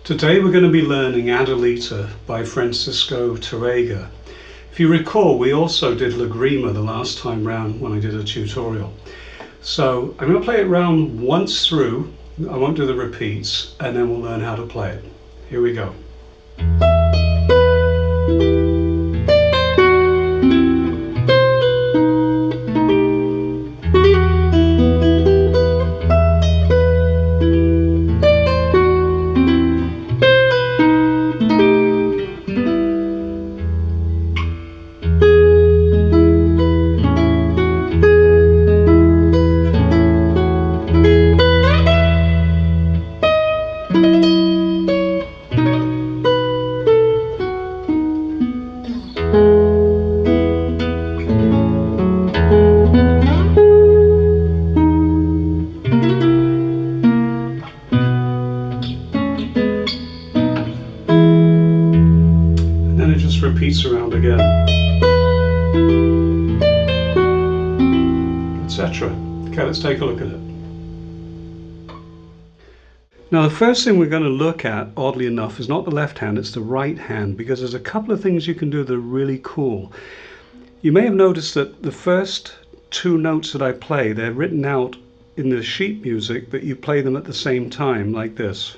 Today we're going to be learning Adelita by Francisco Tárrega. If you recall, we also did Lagrima the last time round when I did a tutorial. So I'm going to play it round once through, I won't do the repeats, and then we'll learn how to play it. Here we go. Repeats around again, etc. Okay, let's take a look at it. Now the first thing we're going to look at, oddly enough, is not the left hand, it's the right hand, because there's a couple of things you can do that are really cool. You may have noticed that the first two notes that I play, they're written out in the sheet music, but you play them at the same time, like this.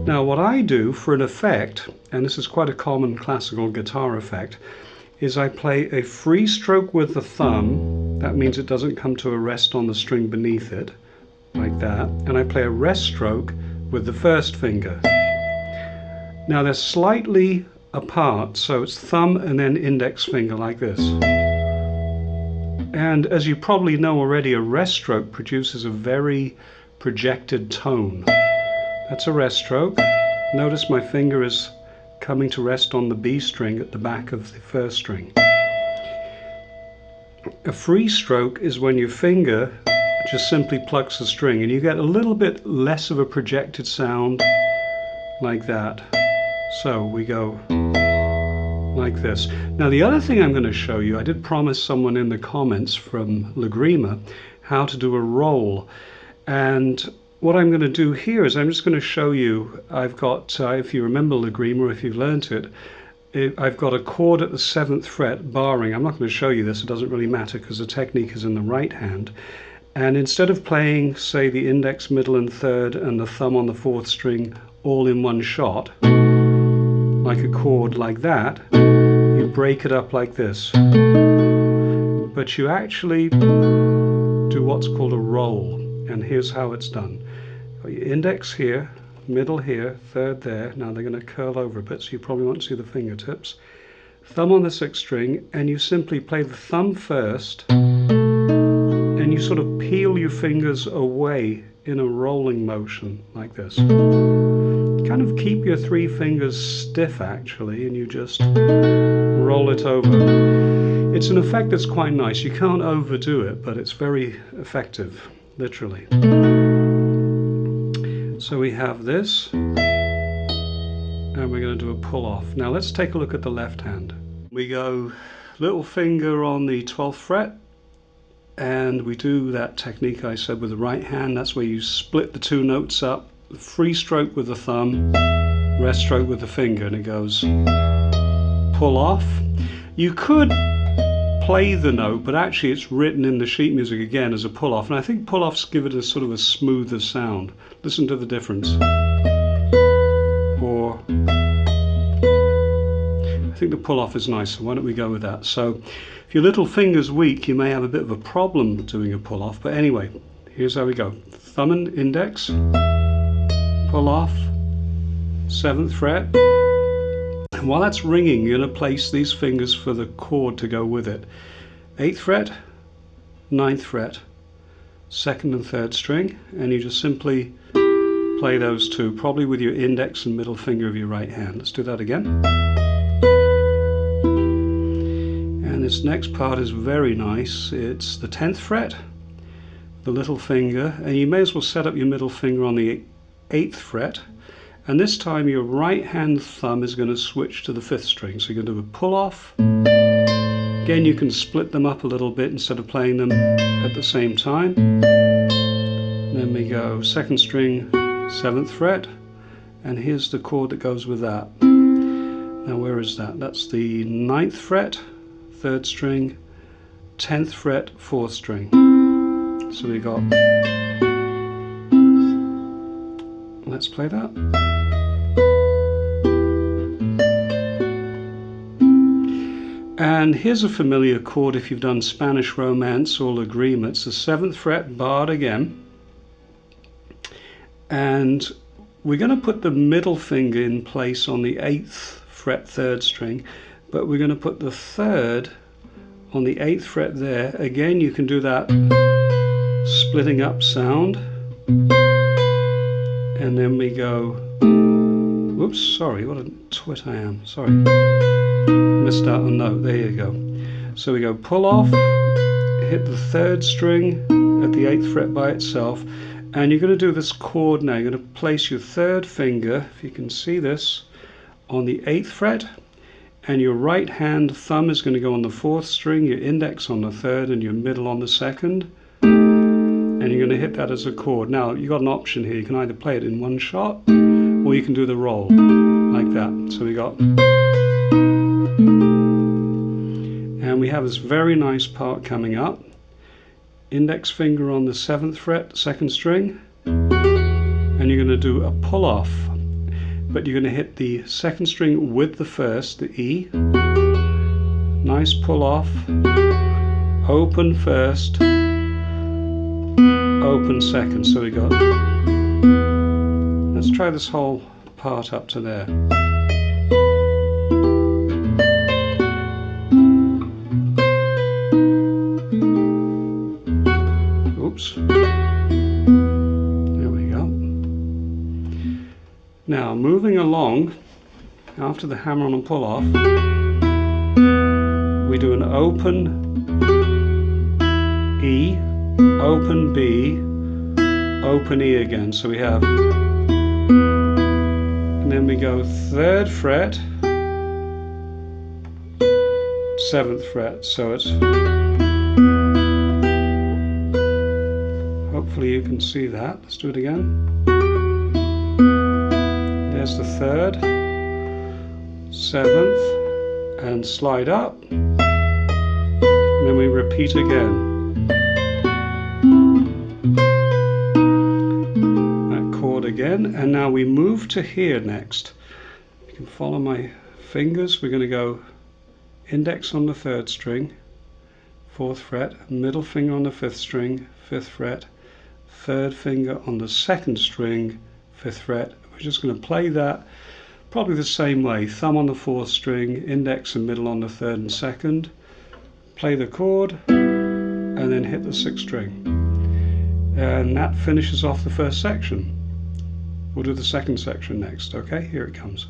Now what I do for an effect, and this is quite a common classical guitar effect, is I play a free stroke with the thumb. That means it doesn't come to a rest on the string beneath it, like that. And I play a rest stroke with the first finger. Now they're slightly apart, so it's thumb and then index finger like this. And as you probably know already, a rest stroke produces a very projected tone. That's a rest stroke. Notice my finger is coming to rest on the B string at the back of the first string. A free stroke is when your finger just simply plucks the string and you get a little bit less of a projected sound like that. So we go like this. Now the other thing I'm going to show you, I did promise someone in the comments from Lagrima how to do a roll, and what I'm going to do here is I'm just going to show you, I've got, if you remember Lagrima, or if you've learnt it, I've got a chord at the 7th fret barring. I'm not going to show you this, it doesn't really matter because the technique is in the right hand. And instead of playing, say, the index, middle and third and the thumb on the 4th string all in one shot, like a chord like that, you break it up like this. But you actually do what's called a roll, and here's how it's done. Got your index here, middle here, third there. Now they're going to curl over a bit, so you probably won't see the fingertips. Thumb on the 6th string, and you simply play the thumb first, and you sort of peel your fingers away in a rolling motion like this. Kind of keep your 3 fingers stiff actually, and you just roll it over. It's an effect that's quite nice. You can't overdo it, but it's very effective, literally. So we have this, and we're going to do a pull off. Now let's take a look at the left hand. We go little finger on the 12th fret, and we do that technique I said with the right hand. That's where you split the 2 notes up, free stroke with the thumb, rest stroke with the finger, and it goes pull off. You could play the note, but actually it's written in the sheet music again as a pull-off, and I think pull-offs give it a sort of a smoother sound. Listen to the difference. Or I think the pull-off is nicer. Why don't we go with that? So if your little finger's weak, you may have a bit of a problem doing a pull-off, but anyway, here's how we go. Thumb and index, pull-off, 7th fret. And while that's ringing, you're going to place these fingers for the chord to go with it. 8th fret, 9th fret, 2nd and 3rd string, and you just simply play those 2, probably with your index and middle finger of your right hand. Let's do that again. And this next part is very nice. It's the 10th fret, the little finger, and you may as well set up your middle finger on the 8th fret. And this time your right hand thumb is going to switch to the 5th string. So you're going to do a pull off. Again, you can split them up a little bit instead of playing them at the same time. Then we go 2nd string, 7th fret, and here's the chord that goes with that. Now where is that? That's the 9th fret, 3rd string, 10th fret, 4th string. So we got, let's play that. And here's a familiar chord if you've done Spanish Romance or Lagrima. It's the 7th fret barred again. And we're going to put the middle finger in place on the 8th fret 3rd string, but we're going to put the 3rd on the 8th fret there. Again, you can do that splitting up sound. And then we go, whoops, sorry, what a twit I am, sorry. Missed out a note, there you go. So we go pull off, hit the 3rd string at the 8th fret by itself, and you're going to do this chord now. You're going to place your 3rd finger, if you can see this, on the 8th fret, and your right hand thumb is going to go on the 4th string, your index on the 3rd, and your middle on the 2nd, and you're going to hit that as a chord. Now you've got an option here. You can either play it in one shot, or you can do the roll like that. So we got, and we have this very nice part coming up. Index finger on the 7th fret, 2nd string, and you're going to do a pull off, but you're going to hit the 2nd string with the 1st, the E. Nice pull off, open 1st, open 2nd. So we got, let's try this whole part up to there. Oops. There we go. Now moving along, after the hammer on and pull off, we do an open E, open B, open E again. So we have, and then we go 3rd fret, 7th fret. So it's, hopefully you can see that. Let's do it again. There's the 3rd, 7th, and slide up. And then we repeat again. That chord again. And now we move to here next. You can follow my fingers. We're going to go index on the 3rd string, 4th fret, middle finger on the 5th string, 5th fret, 3rd finger on the 2nd string, 5th fret. We're just going to play that probably the same way. Thumb on the 4th string, index and middle on the 3rd and 2nd. Play the chord and then hit the 6th string. And that finishes off the first section. We'll do the second section next. Okay, here it comes.